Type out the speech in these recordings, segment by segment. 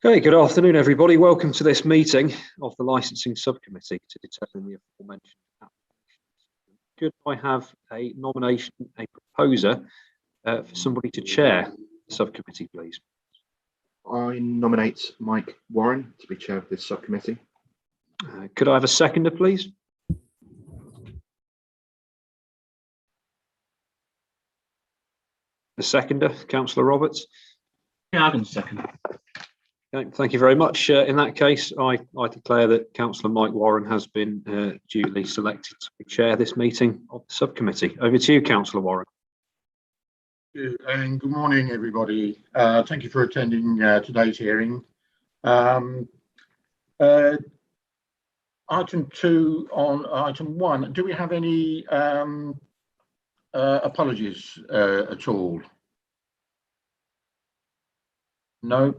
Okay, good afternoon, everybody. Welcome to this meeting of the Licensing Subcommittee to determine the aforementioned applications. Could I have a nomination, a proposer for somebody to chair the subcommittee, please? I nominate Mike Warren to be chair of this subcommittee. Could I have a seconder, please? A seconder, Councillor Roberts. Yeah, I can second. Okay, thank you very much. In that case, I declare that Councillor Mike Warren has been duly selected to chair this meeting of the subcommittee. Over to you, Councillor Warren. And good morning, everybody. Thank you for attending today's hearing. Item 2 on item 1, do we have any apologies at all? No?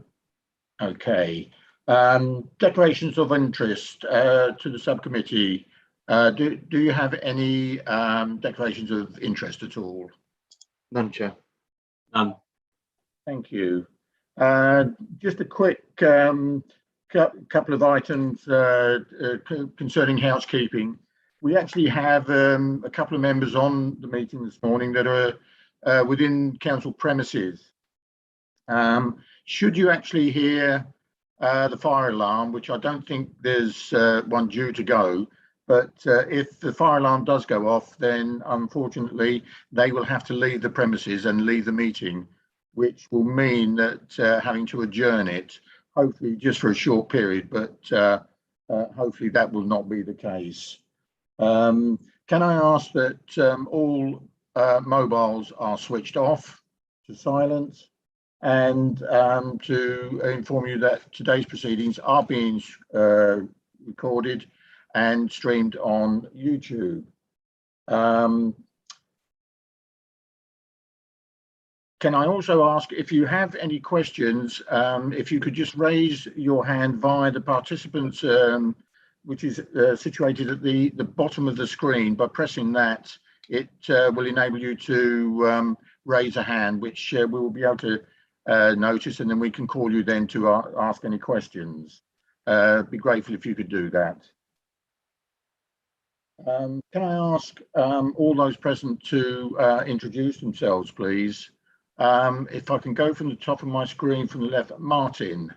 Okay. Declarations of interest to the subcommittee. Do you have any declarations of interest at all? None, Chair. None. Thank you. Just a quick couple of items concerning housekeeping. We actually have a couple of members on the meeting this morning that are within council premises. Should you actually hear the fire alarm, which I don't think there's one due to go, but if the fire alarm does go off, then unfortunately they will have to leave the premises and leave the meeting, which will mean that having to adjourn it, hopefully just for a short period, but hopefully that will not be the case. Can I ask that all mobiles are switched off to silence, and to inform you that today's proceedings are being recorded and streamed on YouTube. Can I also ask if you have any questions, if you could just raise your hand via the participants, which is situated at the bottom of the screen. By pressing that, it will enable you to raise a hand, which we will be able to notice, and then we can call you then to ask any questions. Be grateful if you could do that. Can I ask all those present to introduce themselves, please? If I can go from the top of my screen from the left, Martin.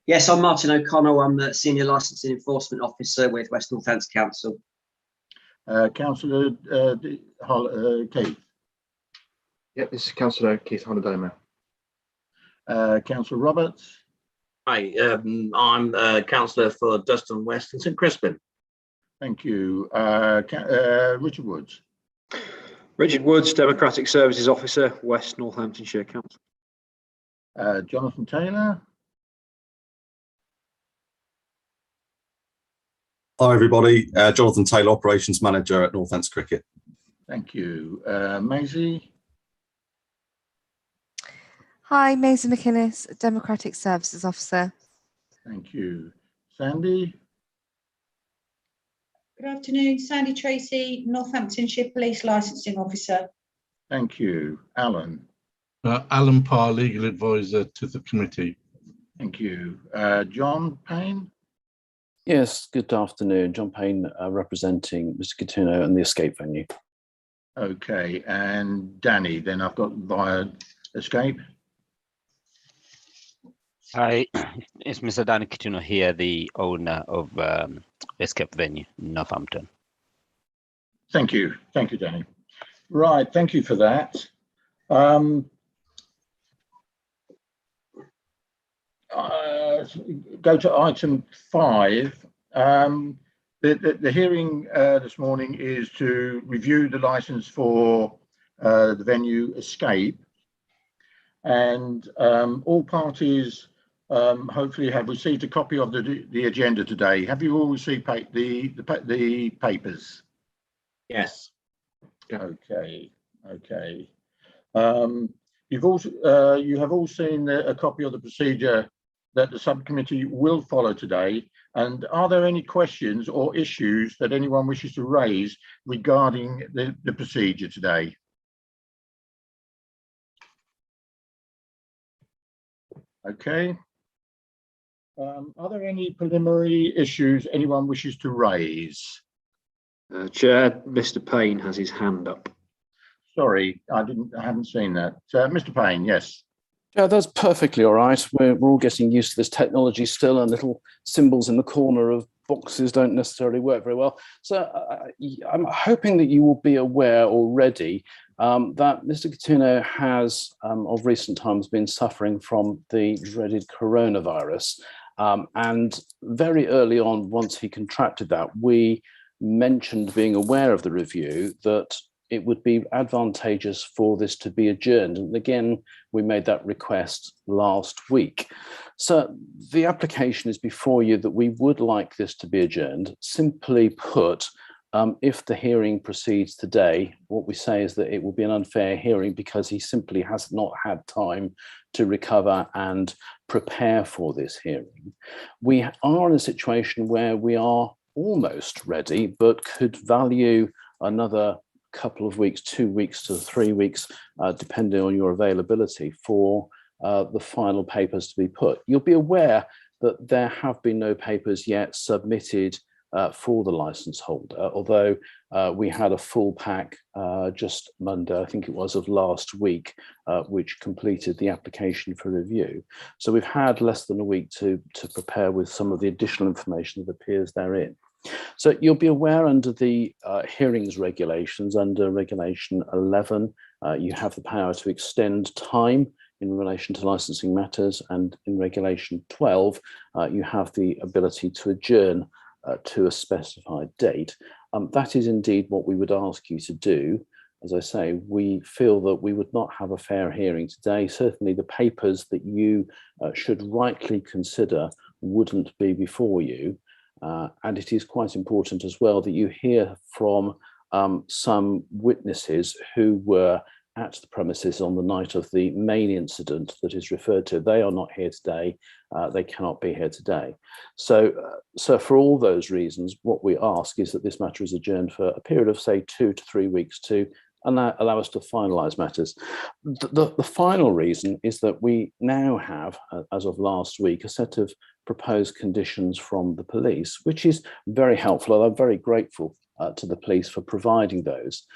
Yes, I'm Martin O'Connell. I'm the Senior Licensing Enforcement Officer with West Northants Council. Councillor Keith. Yep, this is Councillor Keith Holidoma. Councillor Roberts. Hi, I'm councillor for Duston West and St Crispin. Thank you. Richard Woods. Richard Woods, Democratic Services Officer, West Northamptonshire Council. Jonathan Taylor. Hi everybody, Jonathan Taylor, Operations Manager at Northants Cricket. Thank you. Maisie. Hi, Maisie McInnes, Democratic Services Officer. Thank you. Sandy. Good afternoon, Sandy Tracy, Northamptonshire Police Licensing Officer. Thank you. Alan. Alan Parr, Legal Advisor to the committee. Thank you. John Payne. Yes, good afternoon. John Payne, representing Mr. Coutinho and the escape venue. Okay, and Danny, then I've got via escape. Hi, it's Mr. Danny Coutinho here, the owner of Escape Venue, Northampton. Thank you. Thank you, Danny. Right, thank you for that. Go to item 5. The hearing this morning is to review the license for the venue Escape, and all parties hopefully have received a copy of the agenda today. Have you all received the papers? Yes. Okay. Okay. You have all seen a copy of the procedure that the subcommittee will follow today. And are there any questions or issues that anyone wishes to raise regarding the procedure today? Okay. Are there any preliminary issues anyone wishes to raise? Chair, Mr. Payne has his hand up. Sorry, I haven't seen that. Mr. Payne, yes. Yeah, that's perfectly all right. We're all getting used to this technology still, and little symbols in the corner of boxes don't necessarily work very well. So I'm hoping that you will be aware already that Mr. Coutinho has, of recent times, been suffering from the dreaded coronavirus. And very early on, once he contracted that, we mentioned, being aware of the review, that it would be advantageous for this to be adjourned. And again, we made that request last week. So the application is before you that we would like this to be adjourned. Simply put, if the hearing proceeds today, what we say is that it will be an unfair hearing because he simply has not had time to recover and prepare for this hearing. We are in a situation where we are almost ready, but could value another couple of weeks, 2 weeks to 3 weeks, depending on your availability for the final papers to be put. You'll be aware that there have been no papers yet submitted for the license holder, although we had a full pack just Monday, I think it was, of last week, which completed the application for review. So we've had less than a week to prepare with some of the additional information that appears therein. So you'll be aware under the hearings regulations, under Regulation 11, you have the power to extend time in relation to licensing matters, and in Regulation 12, you have the ability to adjourn to a specified date. That is indeed what we would ask you to do. As I say, we feel that we would not have a fair hearing today. Certainly the papers that you should rightly consider wouldn't be before you. And it is quite important as well that you hear from some witnesses who were at the premises on the night of the main incident that is referred to. They are not here today. They cannot be here today. So for all those reasons, what we ask is that this matter is adjourned for a period of, say, 2 to 3 weeks to allow us to finalise matters. The final reason is that we now have, as of last week, a set of proposed conditions from the police, which is very helpful, and I'm very grateful to the police for providing those.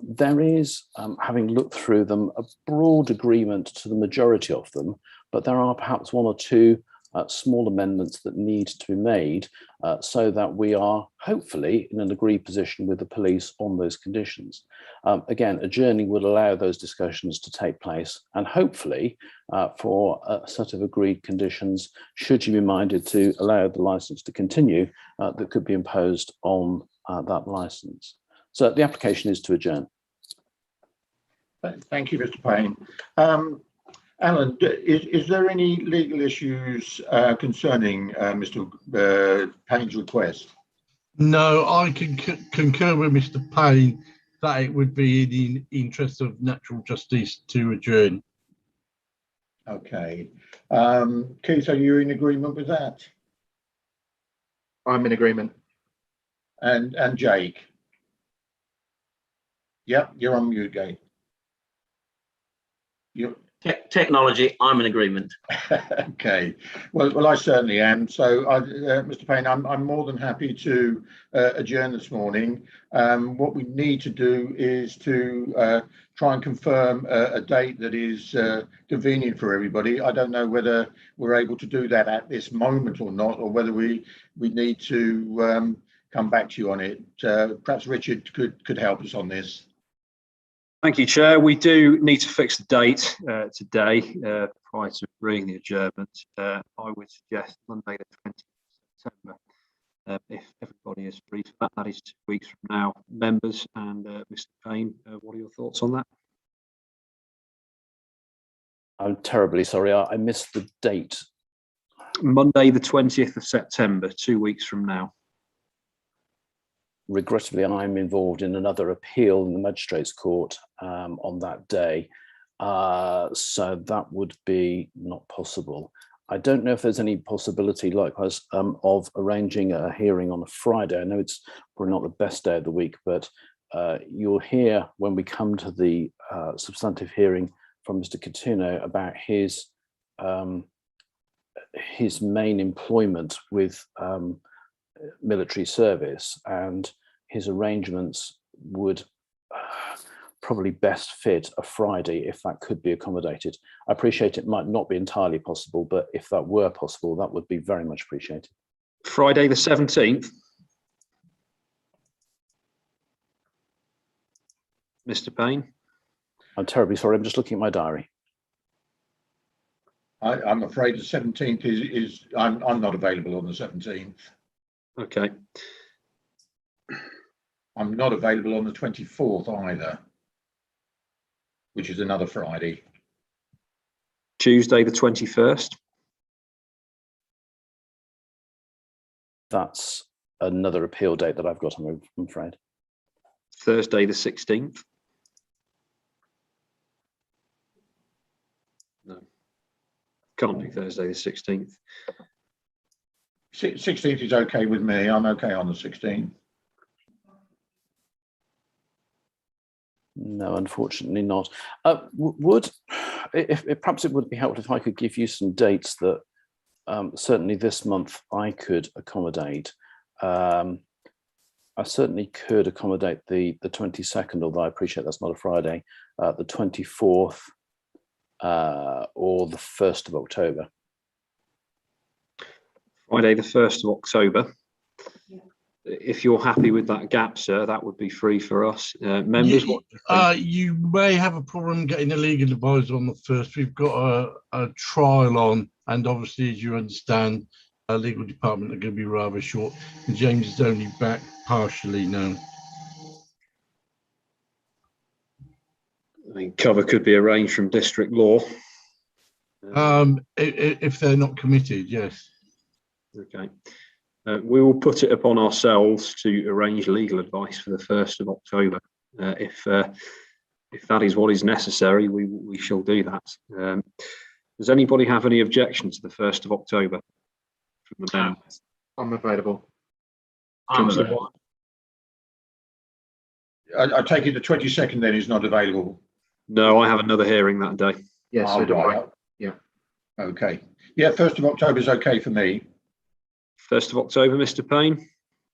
There is, having looked through them, a broad agreement to the majority of them, but there are perhaps 1 or 2 small amendments that need to be made so that we are hopefully in an agreed position with the police on those conditions. Again, adjourning would allow those discussions to take place, and hopefully for a set of agreed conditions, should you be minded to allow the licence to continue, that could be imposed on that licence. So the application is to adjourn. Thank you, Mr. Payne. Alan, is there any legal issues concerning Mr. Payne's request? No, I can concur with Mr. Payne that it would be in the interest of natural justice to adjourn. Okay. Keith, are you in agreement with that? I'm in agreement. And Jake? Yep, you're on mute, Jake. Technology, I'm in agreement. Okay, well, I certainly am. So, Mr. Payne, I'm more than happy to adjourn this morning. What we need to do is to try and confirm a date that is convenient for everybody. I don't know whether we're able to do that at this moment or not, or whether we need to come back to you on it. Perhaps Richard could help us on this. Thank you, Chair. We do need to fix the date today prior to agreeing the adjournment. I would suggest Monday the 20th of September, if everybody is free for that. That is 2 weeks from now. Members and Mr. Payne, what are your thoughts on that? I'm terribly sorry, I missed the date. Monday the 20th of September, 2 weeks from now. Regrettably, I'm involved in another appeal in the Magistrates' Court on that day, so that would be not possible. I don't know if there's any possibility, likewise, of arranging a hearing on a Friday. I know it's probably not the best day of the week, but you'll hear when we come to the substantive hearing from Mr. Coutinho about his his main employment with military service, and his arrangements would probably best fit a Friday if that could be accommodated. I appreciate it might not be entirely possible, but if that were possible, that would be very much appreciated. Friday the 17th. Mr. Payne. I'm terribly sorry. I'm just looking at my diary. I'm afraid the 17th is I'm not available on the 17th. Okay. I'm not available on the 24th either, which is another Friday. Tuesday the 21st. That's another appeal date that I've got, I'm afraid. Thursday the 16th. No. Can't do Thursday the 16th. 16th is okay with me. I'm okay on the 16th. No, unfortunately not. Perhaps it would be helpful if I could give you some dates that certainly this month I could accommodate. I certainly could accommodate the 22nd, although I appreciate that's not a Friday, the 24th or the 1st of October. Friday the 1st of October. If you're happy with that gap, sir, that would be free for us. Members, what do you think? You may have a problem getting a legal advisor on the 1st. We've got a trial on, and obviously, as you understand, our legal department are going to be rather short. And James is only back partially now. I mean, cover could be arranged from district law. If they're not committed, yes. Okay. We will put it upon ourselves to arrange legal advice for the 1st of October. If that is what is necessary, we shall do that. Does anybody have any objection to the 1st of October from the members? I'm available. Councillor White? I take it the 22nd then is not available. No, I have another hearing that day. Yes, Oh, so do I. right. Yeah. Okay. Yeah, 1st of October is okay for me. 1st of October, Mr. Payne?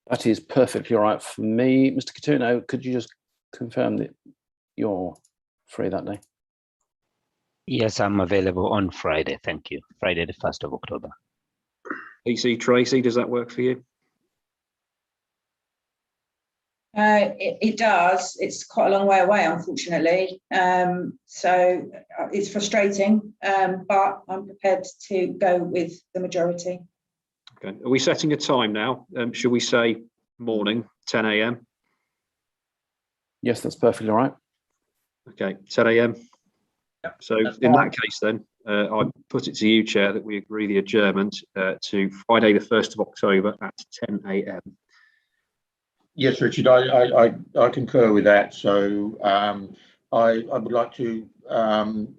That is perfectly all right for me. Mr. Catuno, could you just confirm that you're free that day? Yes, I'm available on Friday. Thank you. Friday, the 1st of October. PC Tracy, does that work for you? It does. It's quite a long way away, unfortunately. So it's frustrating, but I'm prepared to go with the majority. Okay. Are we setting a time now? Should we say morning, 10 a.m.? Yes, that's perfectly all right. Okay, 10 a.m. Yep, So that's in fine. that case, then, I put it to you, Chair, that we agree the adjournment to Friday, the 1st of October at 10 a.m. Yes, Richard, I concur with that. So I would like to,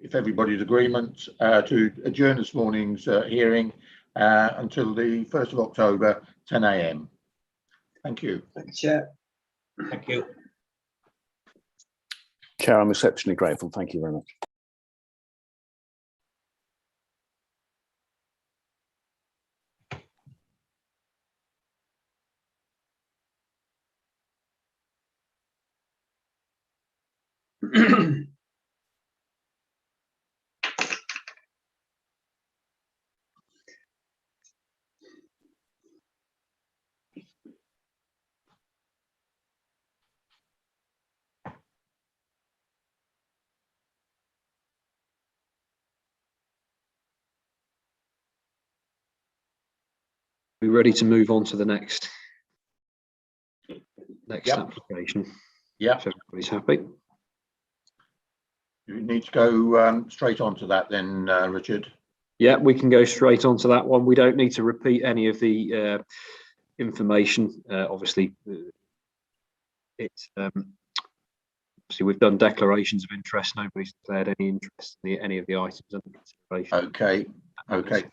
if everybody's agreement, to adjourn this morning's hearing until the 1st of October, 10 a.m. Thank you. Thank you, Chair. Thank you. Chair, I'm exceptionally grateful. Thank you very much. We're ready to move on to the next Yep. application. Yeah, If everybody's happy. you need to go straight on to that then, Richard. Yeah, we can go straight on to that one. We don't need to repeat any of the information. Obviously, it's obviously we've done declarations of interest. Nobody's declared any interest in any of the items under consideration. Okay. Okay.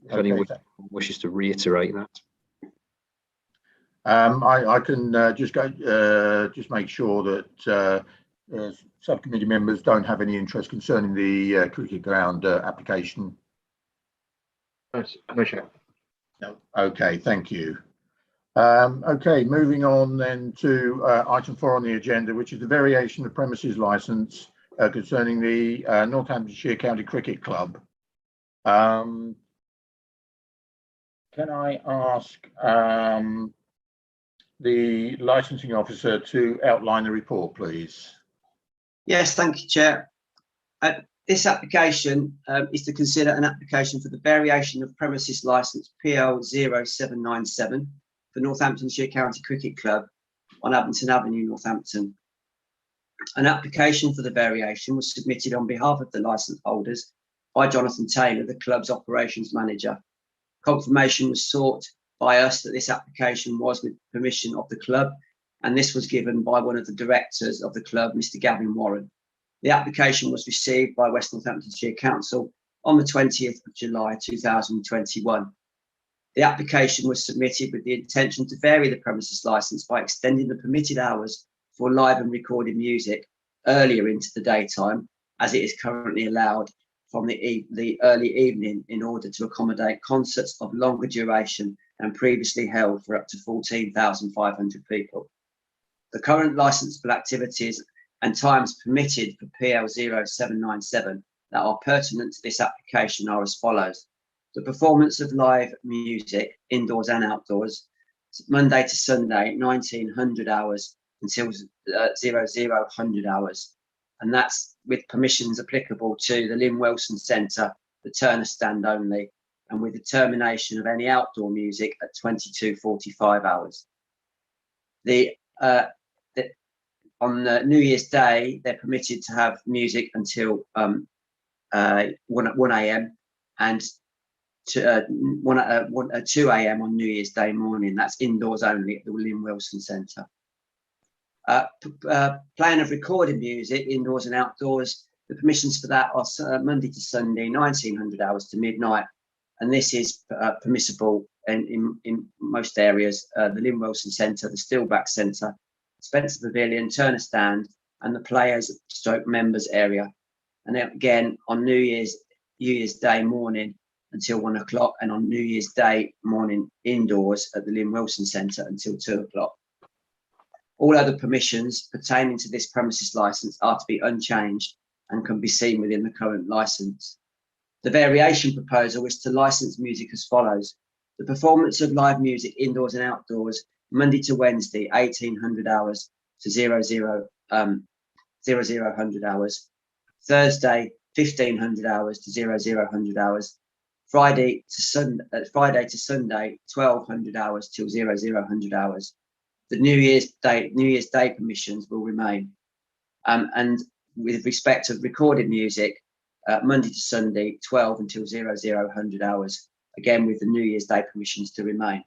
If anyone Okay. wishes to reiterate that. I can just make sure that subcommittee members don't have any interest concerning the cricket ground application. No, Chair. No. Okay, thank you. Okay, moving on then to item 4 on the agenda, which is the variation of premises licence concerning the Northamptonshire County Cricket Club. Can I ask the licensing officer to outline the report, please? Yes, thank you, Chair. This application is to consider an application for the variation of premises licence PL 0797 for Northamptonshire County Cricket Club on Abington Avenue, Northampton. An application for the variation was submitted on behalf of the licence holders by Jonathan Taylor, the club's operations manager. Confirmation was sought by us that this application was with permission of the club, and this was given by one of the directors of the club, Mr. Gavin Warren. The application was received by West Northamptonshire Council on the 20th of July 2021. The application was submitted with the intention to vary the premises licence by extending the permitted hours for live and recorded music earlier into the daytime, as it is currently allowed from the early evening, in order to accommodate concerts of longer duration than previously held for up to 14,500 people. The current licensable activities and times permitted for PL 0797 that are pertinent to this application are as follows: the performance of live music, indoors and outdoors, Monday to Sunday, 1900 hours until 0000 hours. And that's with permissions applicable to the Lynn Wilson Centre, the Turner Stand only, and with the termination of any outdoor music at 22:45 hours. On New Year's Day, they're permitted to have music until 1 a.m. and 2 a.m. on New Year's Day morning. That's indoors only at the William Wilson Centre. Playing of recorded music, indoors and outdoors, the permissions for that are Monday to Sunday, 1900 hours to midnight. And this is permissible in most areas: the Lynn Wilson Centre, the Stillback Centre, Spencer Pavilion, Turner Stand, and the players / members area. And then again on New Year's Day morning until 1 o'clock, and on New Year's Day morning indoors at the Lynn Wilson Centre until 2 o'clock. All other permissions pertaining to this premises licence are to be unchanged and can be seen within the current licence. The variation proposal is to licence music as follows: the performance of live music indoors and outdoors, Monday to Wednesday, 1800 hours to 0000 hours. Thursday, 1500 hours to 0000 hours. Friday to Sunday, 1200 hours till 0000 hours. The New Year's Day permissions will remain. And with respect to recorded music, Monday to Sunday, 12 until 0000 hours, again with the New Year's Day permissions to remain.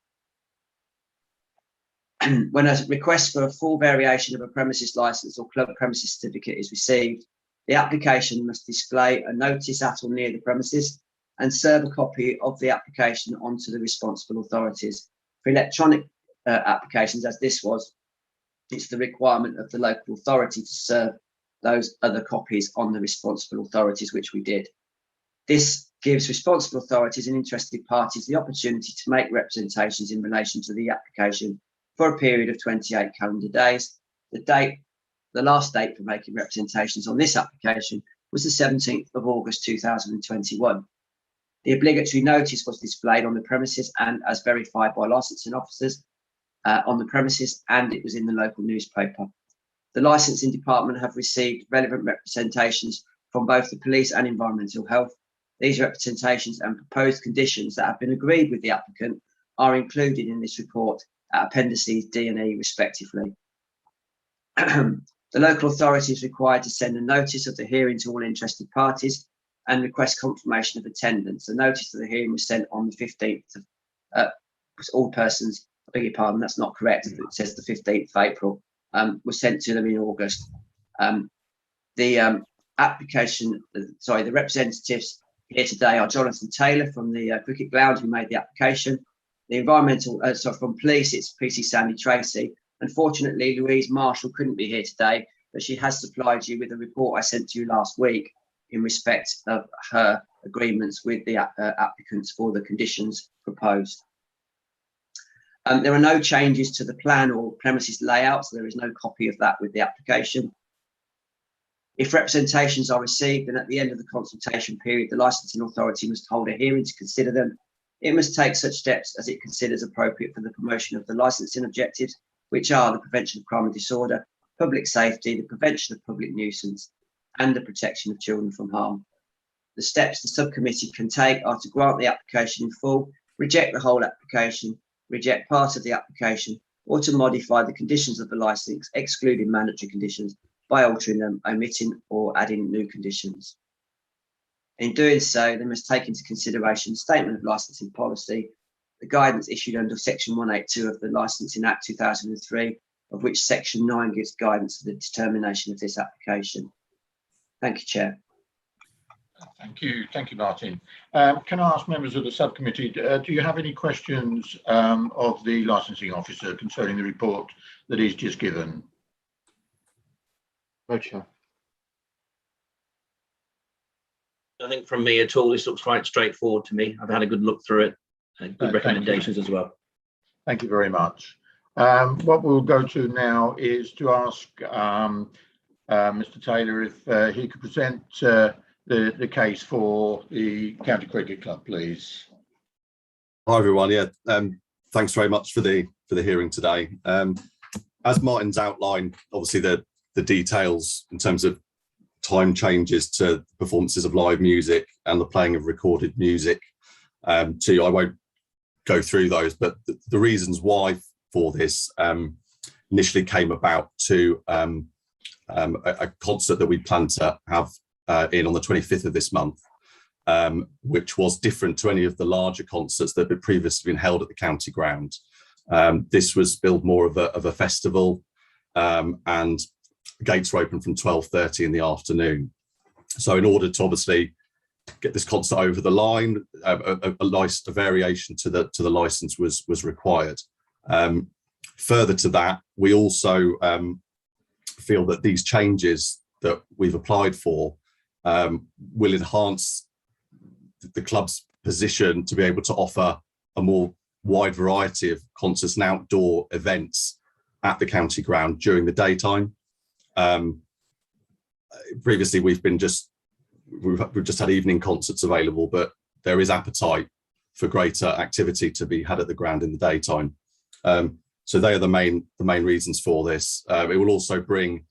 When a request for a full variation of a premises licence or club premises certificate is received, the application must display a notice at or near the premises and serve a copy of the application onto the responsible authorities. For electronic applications, as this was, it's the requirement of the local authority to serve those other copies on the responsible authorities, which we did. This gives responsible authorities and interested parties the opportunity to make representations in relation to the application for a period of 28 calendar days. The last date for making representations on this application was the 17th of August 2021. The obligatory notice was displayed on the premises and as verified by licensing officers on the premises, and it was in the local newspaper. The licensing department have received relevant representations from both the police and environmental health. These representations and proposed conditions that have been agreed with the applicant are included in this report at appendices D and E respectively. The local authority is required to send a notice of the hearing to all interested parties and request confirmation of attendance. The notice of the hearing was sent on the 15th of all persons, I beg your pardon, that's not correct. It says the 15th of April, was sent to them in August. The representatives here today are Jonathan Taylor from the Cricket Ground, who made the application. The environmental, from police, it's PC Sandy Tracy. Unfortunately, Louise Marshall couldn't be here today, but she has supplied you with a report I sent to you last week in respect of her agreements with the applicants for the conditions proposed. There are no changes to the plan or premises layout, so there is no copy of that with the application. If representations are received, then at the end of the consultation period, the licensing authority must hold a hearing to consider them. It must take such steps as it considers appropriate for the promotion of the licensing objectives, which are the prevention of crime and disorder, public safety, the prevention of public nuisance, and the protection of children from harm. The steps the subcommittee can take are to grant the application in full, reject the whole application, reject part of the application, or to modify the conditions of the licence, excluding mandatory conditions, by altering them, omitting or adding new conditions. In doing so, they must take into consideration the Statement of Licensing Policy, the guidance issued under Section 182 of the Licensing Act 2003, of which Section 9 gives guidance for the determination of this application. Thank you, Chair. Thank you, Martin. Can I ask members of the subcommittee, do you have any questions of the licensing officer concerning the report that he's just given? No, Chair. Nothing from me at all. This looks quite straightforward to me. I've had a good look through it and good recommendations as well. Thank you very much. What we'll go to now is to ask Mr. Taylor if he could present the case for the County Cricket Club, please. Hi everyone. Yeah, thanks very much for the hearing today. As Martin's outlined, obviously the details in terms of time changes to performances of live music and the playing of recorded music. To you, I won't go through those, but the reasons why for this initially came about to a concert that we plan to have in on the 25th of this month, which was different to any of the larger concerts that had previously been held at the county ground. This was billed more of a festival, and gates were open from 12:30 in the afternoon. So in order to obviously get this concert over the line, a variation to the license was required. Further to that, we also feel that these changes that we've applied for will enhance the club's position to be able to offer a more wide variety of concerts and outdoor events at the county ground during the daytime. Previously, we've just had evening concerts available, but there is appetite for greater activity to be had at the ground in the daytime. So they are the main reasons for this. It will also bring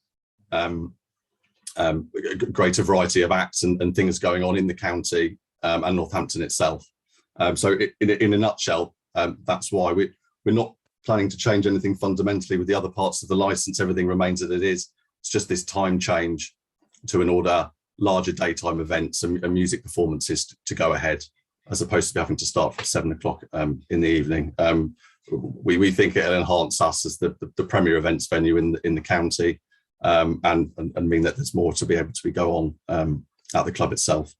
a greater variety of acts and things going on in the county and Northampton itself. So in a nutshell, that's why we're not planning to change anything fundamentally with the other parts of the license. Everything remains as it is. It's just this time change to an order larger daytime events and music performances to go ahead, as opposed to having to start from 7 o'clock in the evening. We think it'll enhance us as the premier events venue in the county, and mean that there's more to be able to go on at the club itself.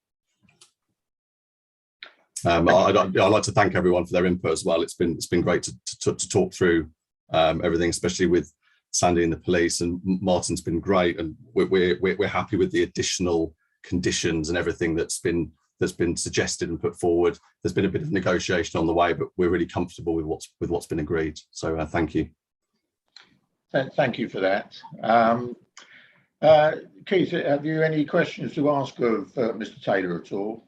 I'd like to thank everyone for their input as well. It's been great to talk through everything, especially with Sandy and the police, and Martin's been great, and we're happy with the additional conditions and everything that's been suggested and put forward. There's been a bit of negotiation on the way, but we're really comfortable with what's been agreed. So thank you. Thank you for that. Keith, have you any questions to ask of Mr. Taylor at all?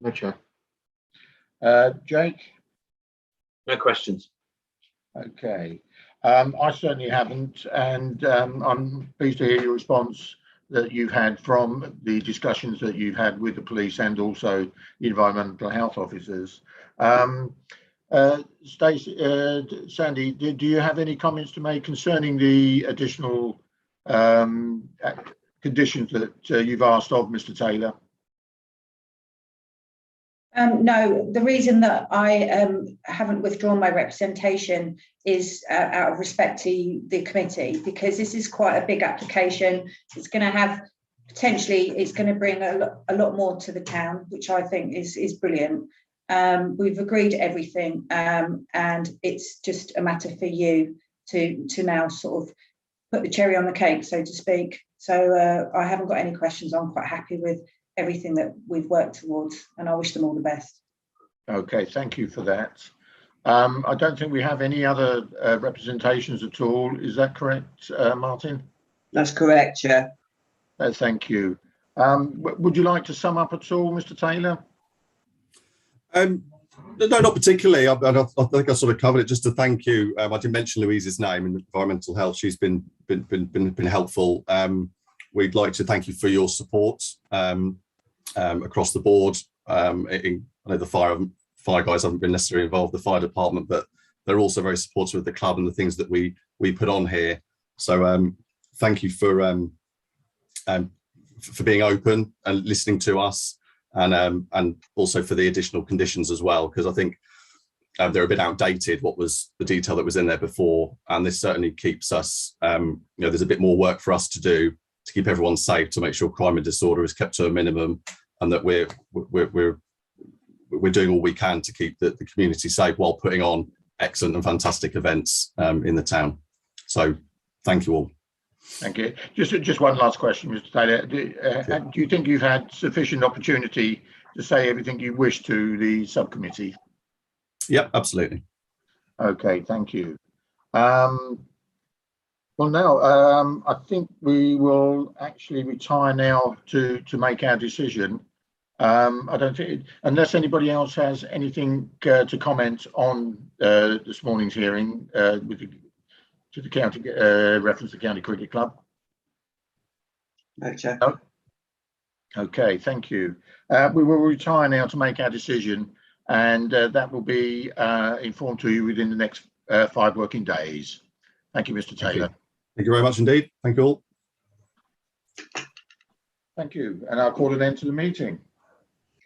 No, Chair. Jake? No questions. Okay. I certainly haven't, and I'm pleased to hear your response that you've had from the discussions that you've had with the police and also the environmental health officers. Stacey, Sandy, do you have any comments to make concerning the additional conditions that you've asked of Mr. Taylor? No, the reason that I haven't withdrawn my representation is out of respect to the committee, because this is quite a big application. It's going to have it's going to bring a lot more to the town, which I think is brilliant. We've agreed everything, and it's just a matter for you to now sort of put the cherry on the cake, so to speak. So I haven't got any questions. I'm quite happy with everything that we've worked towards, and I wish them all the best. Okay, thank you for that. I don't think we have any other representations at all. Is that correct, Martin? That's correct, Chair. Thank you. Would you like to sum up at all, Mr. Taylor? No, not particularly. I think I sort of covered it. Just to thank you. I didn't mention Louise's name in environmental health. She's been helpful. We'd like to thank you for your support across the board. I know the fire guys haven't been necessarily involved, the fire department, but they're also very supportive of the club and the things that we put on here. So thank you for being open and listening to us. And also for the additional conditions as well, because I think they're a bit outdated, what was the detail that was in there before, and this certainly keeps us, there's a bit more work for us to do to keep everyone safe, to make sure crime and disorder is kept to a minimum, and that we're doing all we can to keep the community safe while putting on excellent and fantastic events in the town. So thank you all. Thank you. Just one last question, Mr. Taylor. Do you think you've had sufficient opportunity to say everything you wish to the subcommittee? Yep, absolutely. Okay, thank you. Well, now I think we will actually retire now to make our decision. I don't think, unless anybody else has anything to comment on this morning's hearing to the county reference to County Cricket Club. No, Chair. No? Okay, thank you. We will retire now to make our decision, and that will be informed to you within the next 5 working days. Thank you, Mr. Taylor. Thank you very much indeed. Thank you all. Thank you, and I'll call an end to the meeting.